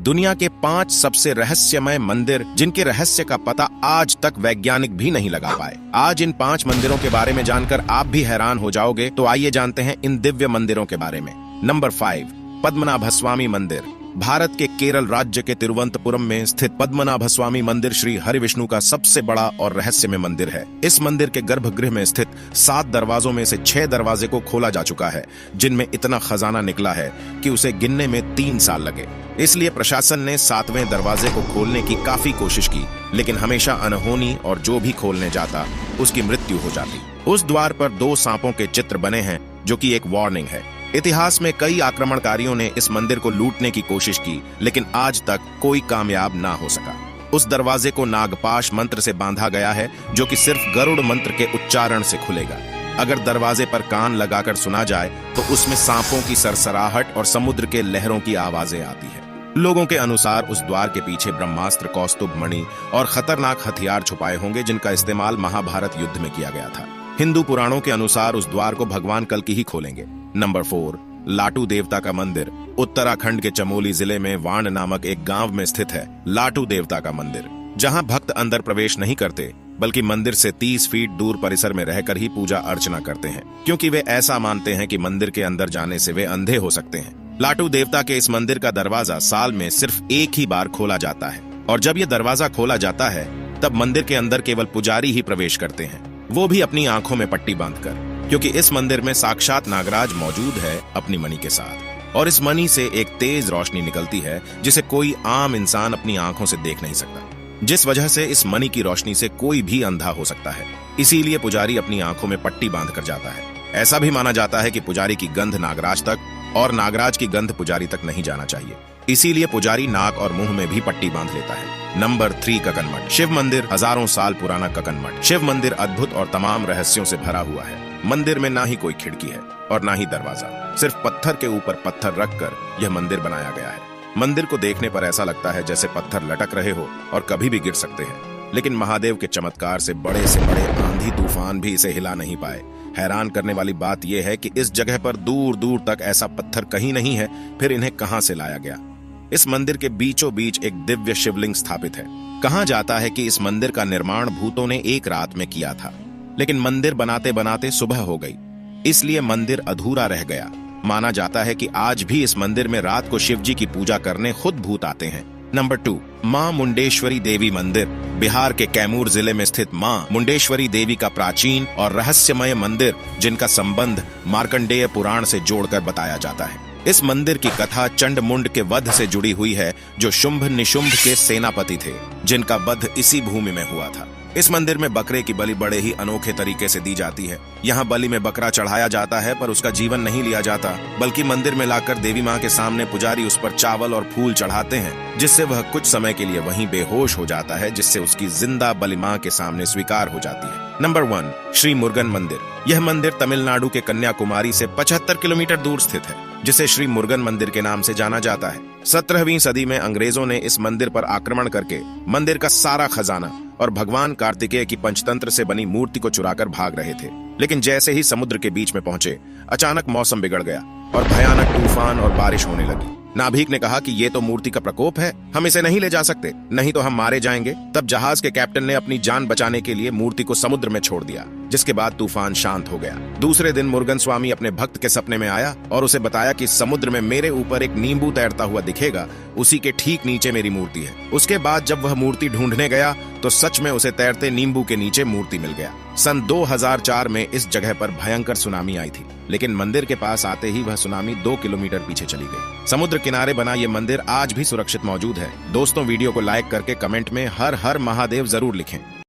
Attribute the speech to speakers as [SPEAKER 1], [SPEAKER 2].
[SPEAKER 1] दुनिया के 5 सबसे रहस्यमय मंदिर जिनके रहस्य का पता आज तक वैज्ञानिक भी नहीं लगा पाए। आज इन 5 मंदिरों के बारे में जानकर आप भी हैरान हो जाओगे। तो आइए जानते हैं इन दिव्य मंदिरों के बारे में। नंबर 5, पद्मनाभस्वामी मंदिर। भारत के केरल राज्य के तिरुवनंतपुरम में स्थित पद्मनाभस्वामी मंदिर श्री हरिविष्णु का सबसे बड़ा और रहस्यमय मंदिर है। इस मंदिर के गर्भगृह में स्थित 7 दरवाजों में से 6 दरवाजे को खोला जा चुका है, जिनमें इतना खजाना निकला है कि उसे गिनने में 3 साल लगे। इसलिए प्रशासन ने 7वें दरवाजे को खोलने की काफी कोशिश की, लेकिन हमेशा अनहोनी और जो भी खोलने जाता उसकी मृत्यु हो जाती। उस द्वार पर 2 सांपों के चित्र बने हैं, जो कि एक वार्निंग है। इतिहास में कई आक्रमणकारियों ने इस मंदिर को लूटने की कोशिश की, लेकिन आज तक कोई कामयाब ना हो सका। उस दरवाजे को नागपाश मंत्र से बांधा गया है, जो कि सिर्फ गरुड़ मंत्र के उच्चारण से खुलेगा। अगर दरवाजे पर कान लगाकर सुना जाए तो उसमें सांपों की सरसराहट और समुद्र के लहरों की आवाजें आती है। लोगों के अनुसार उस द्वार के पीछे ब्रह्मास्त्र, कौस्तुभ मणि और खतरनाक हथियार छुपाए होंगे, जिनका इस्तेमाल महाभारत युद्ध में किया गया था। हिंदू पुराणों के अनुसार उस द्वार को भगवान कल्कि ही खोलेंगे। नंबर 4, लाटू देवता का मंदिर। उत्तराखंड के चमोली जिले में वाण नामक एक गांव में स्थित है लाटू देवता का मंदिर, जहां भक्त अंदर प्रवेश नहीं करते, बल्कि मंदिर से 30 फीट दूर परिसर में रहकर ही पूजा अर्चना करते हैं, क्योंकि वे ऐसा मानते हैं कि मंदिर के अंदर जाने से वे अंधे हो सकते हैं। लाटू देवता के इस मंदिर का दरवाजा साल में सिर्फ एक ही बार खोला जाता है, और जब यह दरवाजा खोला जाता है तब मंदिर के अंदर केवल पुजारी ही प्रवेश करते हैं, वो भी अपनी आंखों में पट्टी बांधकर, क्योंकि इस मंदिर में साक्षात नागराज मौजूद है अपनी मणि के साथ। और इस मणि से एक तेज रोशनी निकलती है, जिसे कोई आम इंसान अपनी आंखों से देख नहीं सकता, जिस वजह से इस मणि की रोशनी से कोई भी अंधा हो सकता है। इसीलिए पुजारी अपनी आंखों में पट्टी बांधकर जाता है। ऐसा भी माना जाता है कि पुजारी की गंध नागराज तक और नागराज की गंध पुजारी तक नहीं जाना चाहिए, इसीलिए पुजारी नाक और मुंह में भी पट्टी बांध लेता है। नंबर 3, ककन मठ। शिव मंदिर। हजारों साल पुराना ककन मठ। शिव मंदिर अद्भुत और तमाम रहस्यों से भरा हुआ है। मंदिर में ना ही कोई खिड़की है और ना ही दरवाजा, सिर्फ पत्थर के ऊपर पत्थर रखकर यह मंदिर बनाया गया है। मंदिर को देखने पर ऐसा लगता है जैसे पत्थर लटक रहे हो और कभी भी गिर सकते हैं, लेकिन महादेव के चमत्कार से बड़े आंधी तूफान भी इसे हिला नहीं पाए। हैरान करने वाली बात यह है कि इस जगह पर दूर दूर तक ऐसा पत्थर कहीं नहीं है, फिर इन्हें कहां से लाया गया। इस मंदिर के बीचों बीच एक दिव्य शिवलिंग स्थापित है। कहा जाता है कि इस मंदिर का निर्माण भूतों ने एक रात में किया था, लेकिन मंदिर बनाते बनाते सुबह हो गई, इसलिए मंदिर अधूरा रह गया। माना जाता है कि आज भी इस मंदिर में रात को शिव जी की पूजा करने खुद भूत आते हैं। नंबर 2, मां मुंडेश्वरी देवी मंदिर। बिहार के कैमूर जिले में स्थित मां मुंडेश्वरी देवी का प्राचीन और रहस्यमय मंदिर, जिनका संबंध मार्कंडेय पुराण से जोड़कर बताया जाता है। इस मंदिर की कथा चंडमुंड के वध से जुड़ी हुई है, जो शुंभ निशुंभ के सेनापति थे, जिनका वध इसी भूमि में हुआ था। इस मंदिर में बकरे की बलि बड़े ही अनोखे तरीके से दी जाती है। यहाँ बलि में बकरा चढ़ाया जाता है, पर उसका जीवन नहीं लिया जाता, बल्कि मंदिर में लाकर देवी माँ के सामने पुजारी उस पर चावल और फूल चढ़ाते हैं, जिससे वह कुछ समय के लिए वहीं बेहोश हो जाता है, जिससे उसकी जिंदा बलि माँ के सामने स्वीकार हो जाती है। नंबर 1, श्री मुरुगन मंदिर। यह मंदिर तमिलनाडु के कन्याकुमारी से 75 किलोमीटर दूर स्थित है, जिसे श्री मुरुगन मंदिर के नाम से जाना जाता है। 17वीं सदी में अंग्रेजों ने इस मंदिर पर आक्रमण करके मंदिर का सारा खजाना और भगवान कार्तिकेय की पंचतंत्र से बनी मूर्ति को चुराकर भाग रहे थे। लेकिन जैसे ही समुद्र के बीच में पहुंचे, अचानक मौसम बिगड़ गया और भयानक तूफान और बारिश होने लगी। नाभिक ने कहा कि ये तो मूर्ति का प्रकोप है, हम इसे नहीं ले जा सकते, नहीं तो हम मारे जाएंगे। तब जहाज के कैप्टन ने अपनी जान बचाने के लिए मूर्ति को समुद्र में छोड़ दिया, जिसके बाद तूफान शांत हो गया। दूसरे दिन मुरुगन स्वामी अपने भक्त के सपने में आया और उसे बताया कि समुद्र में मेरे ऊपर एक नींबू तैरता हुआ दिखेगा, उसी के ठीक नीचे मेरी मूर्ति है। उसके बाद जब वह मूर्ति ढूंढने गया तो सच में उसे तैरते नींबू के नीचे मूर्ति मिल गया। सन 2004 में इस जगह पर भयंकर सुनामी आई थी, लेकिन मंदिर के पास आते ही वह सुनामी 2 किलोमीटर पीछे चली गई। समुद्र किनारे बना ये मंदिर आज भी सुरक्षित मौजूद है। दोस्तों, वीडियो को लाइक करके कमेंट में हर हर महादेव जरूर लिखें।